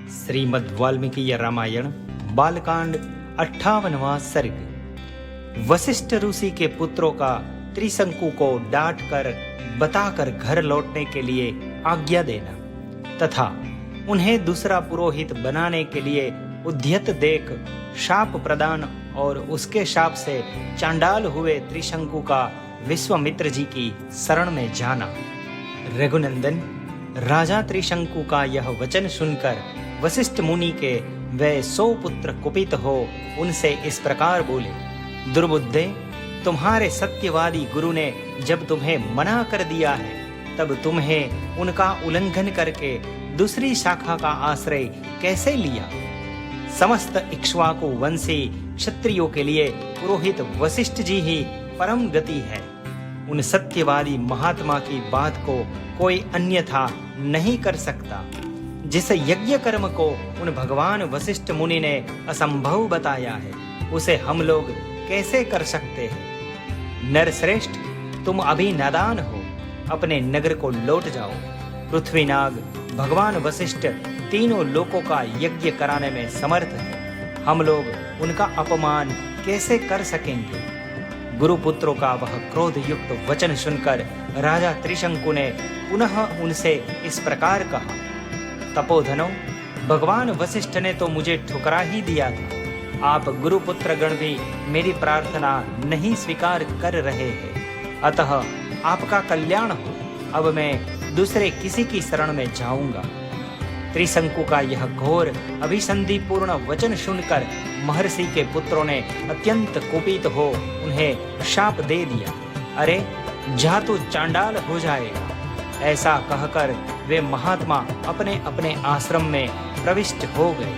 श्रीमद् वाल्मीकि रामायण बालकांड 58वां सर्ग। वशिष्ठ ऋषि के पुत्रों का त्रिशंकु को डांट कर बताकर घर लौटने के लिए आज्ञा देना तथा उन्हें दूसरा पुरोहित बनाने के लिए उद्यत देख शाप प्रदान और उसके शाप से चांडाल हुए त्रिशंकु का विश्वामित्र जी की शरण में जाना। रघुनंदन, राजा त्रिशंकु का यह वचन सुनकर वशिष्ठ मुनि के वे 100 पुत्र कुपित हो उनसे इस प्रकार बोले, दुर्बुद्धे, तुम्हारे सत्यवादी गुरु ने जब तुम्हें मना कर दिया है तब तुम्हें उनका उल्लंघन करके दूसरी शाखा का आश्रय कैसे लिया। समस्त इक्ष्वाकु वंशी क्षत्रियों के लिए पुरोहित वशिष्ठ जी ही परम गति है। उन सत्यवादी महात्मा की बात को कोई अन्यथा नहीं कर सकता। जिस यज्ञ कर्म को उन भगवान वशिष्ठ मुनि ने असंभव बताया है उसे हम लोग कैसे कर सकते हैं। नरश्रेष्ठ, तुम अभी नादान हो, अपने नगर को लौट जाओ। पृथ्वीनाग भगवान वशिष्ठ तीनों लोकों का यज्ञ कराने में समर्थ है, हम लोग उनका अपमान कैसे कर सकेंगे। गुरुपुत्रों का वह क्रोध युक्त वचन सुनकर राजा त्रिशंकु ने पुनः उनसे इस प्रकार कहा, तपोधनो, भगवान वशिष्ठ ने तो मुझे ठुकरा ही दिया था। आप गुरुपुत्र गण भी मेरी प्रार्थना नहीं स्वीकार कर रहे हैं, अतः आपका कल्याण हो। अब मैं दूसरे किसी की शरण में जाऊंगा। त्रिशंकु का यह घोर अभिसंधिपूर्ण वचन सुनकर महर्षि के पुत्रों ने अत्यंत कुपित हो उन्हें शाप दे दिया। अरे जा तू चांडाल हो जाएगा। ऐसा कहकर वे महात्मा अपने अपने आश्रम में प्रविष्ट हो गए।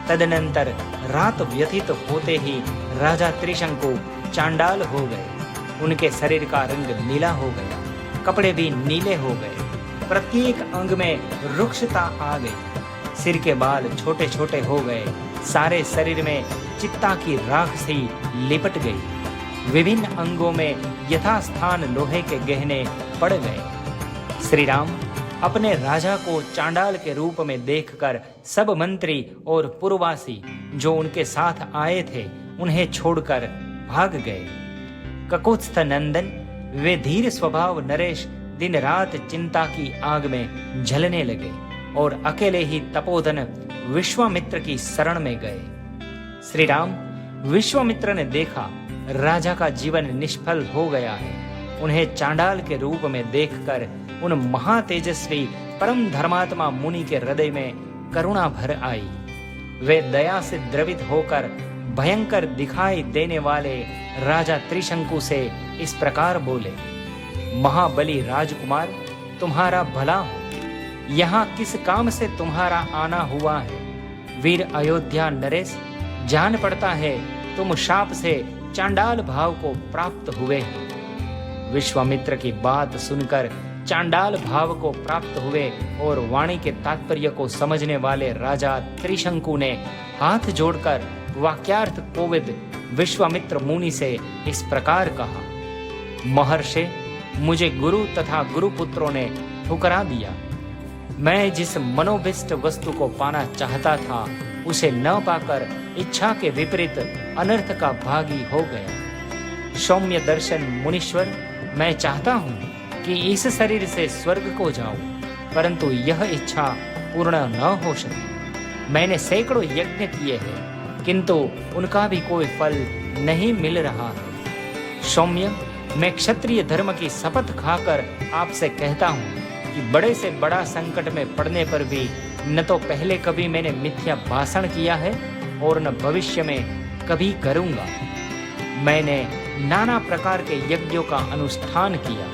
तदनंतर रात व्यतीत होते ही राजा त्रिशंकु चांडाल हो गए। उनके शरीर का रंग नीला हो गया, कपड़े भी नीले हो गए, प्रत्येक अंग में रुक्षता आ गई, सिर के बाल छोटे छोटे हो गए, सारे शरीर में चित्ता की राख सी लिपट गई, विभिन्न अंगों में यथास्थान लोहे के गहने पड़ गए। श्री राम अपने राजा को चांडाल के रूप में देखकर सब मंत्री और पुरवासी जो उनके साथ आए थे उन्हें छोड़कर भाग गए। ककुत्स्थ नंदन, वे धीर स्वभाव नरेश दिन रात चिंता की आग में जलने लगे और अकेले ही तपोधन विश्वामित्र की शरण में गए। श्री राम, विश्वामित्र ने देखा राजा का जीवन निष्फल हो गया है। उन्हें चांडाल के रूप में देखकर उन महातेजस्वी परम धर्मात्मा मुनि के हृदय में करुणा भर आई। वे दया से द्रवित होकर भयंकर दिखाई देने वाले राजा त्रिशंकु से इस प्रकार बोले, महाबली राजकुमार, तुम्हारा भला हो। यहाँ किस काम से तुम्हारा आना हुआ है। वीर अयोध्या नरेश, जान पड़ता है तुम शाप से चांडाल भाव को प्राप्त हुए हो। विश्वामित्र की बात सुनकर चांडाल भाव को प्राप्त हुए और वाणी के तात्पर्य को समझने वाले राजा त्रिशंकु ने हाथ जोड़कर वाक्यार्थ कोविद विश्वामित्र मुनि से इस प्रकार कहा, महर्षि, मुझे गुरु तथा गुरुपुत्रों ने ठुकरा दिया। मैं जिस मनोभिष्ट वस्तु को पाना चाहता था उसे न पाकर इच्छा के विपरीत अनर्थ का भागी हो गया। सौम्य दर्शन मुनीश्वर, मैं चाहता हूँ कि इस शरीर से स्वर्ग को जाऊं, परंतु यह इच्छा पूर्ण न हो सकी। मैंने सैकड़ों यज्ञ किए हैं किंतु उनका भी कोई फल नहीं मिल रहा है। सौम्य, मैं क्षत्रिय धर्म की शपथ खाकर आपसे कहता हूँ कि बड़े से बड़ा संकट में पड़ने पर भी न तो पहले कभी मैंने मिथ्या भाषण किया है और न भविष्य में कभी करूँगा। मैंने नाना प्रकार के यज्ञों का अनुष्ठान किया,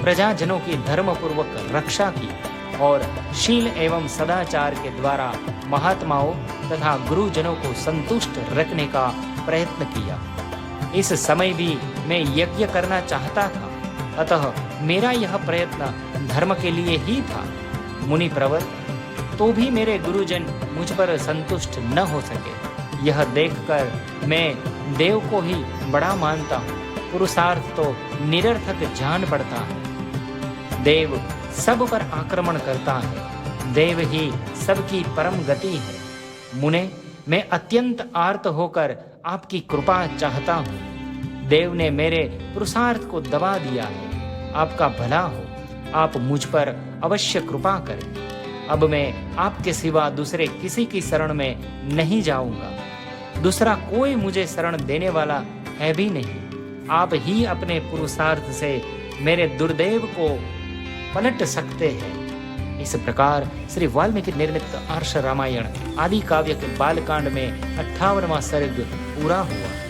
प्रजाजनों की धर्मपूर्वक रक्षा की और शील एवं सदाचार के द्वारा महात्माओं तथा गुरुजनों को संतुष्ट रखने का प्रयत्न किया। इस समय भी मैं यज्ञ करना चाहता था, अतः मेरा यह प्रयत्न धर्म के लिए ही था। मुनि प्रवर, तो भी मेरे गुरुजन मुझ पर संतुष्ट न हो सके। यह देखकर मैं देव को ही बड़ा मानता हूँ, पुरुषार्थ तो निरर्थक जान पड़ता है। देव सब पर आक्रमण करता है, देव ही सबकी परम गति है। मुने, मैं अत्यंत आर्त होकर आपकी कृपा चाहता हूँ। देव ने मेरे पुरुषार्थ को दबा दिया है। आपका भला हो, आप मुझ पर अवश्य कृपा करें। अब मैं आपके सिवा दूसरे किसी की शरण में नहीं जाऊंगा। दूसरा कोई मुझे शरण देने वाला है भी नहीं। आप ही अपने पुरुषार्थ से मेरे दुर्दैव को पलट सकते हैं। इस प्रकार श्री वाल्मीकि निर्मित आर्ष रामायण आदि काव्य के बालकांड में 58वां सर्ग पूरा हुआ।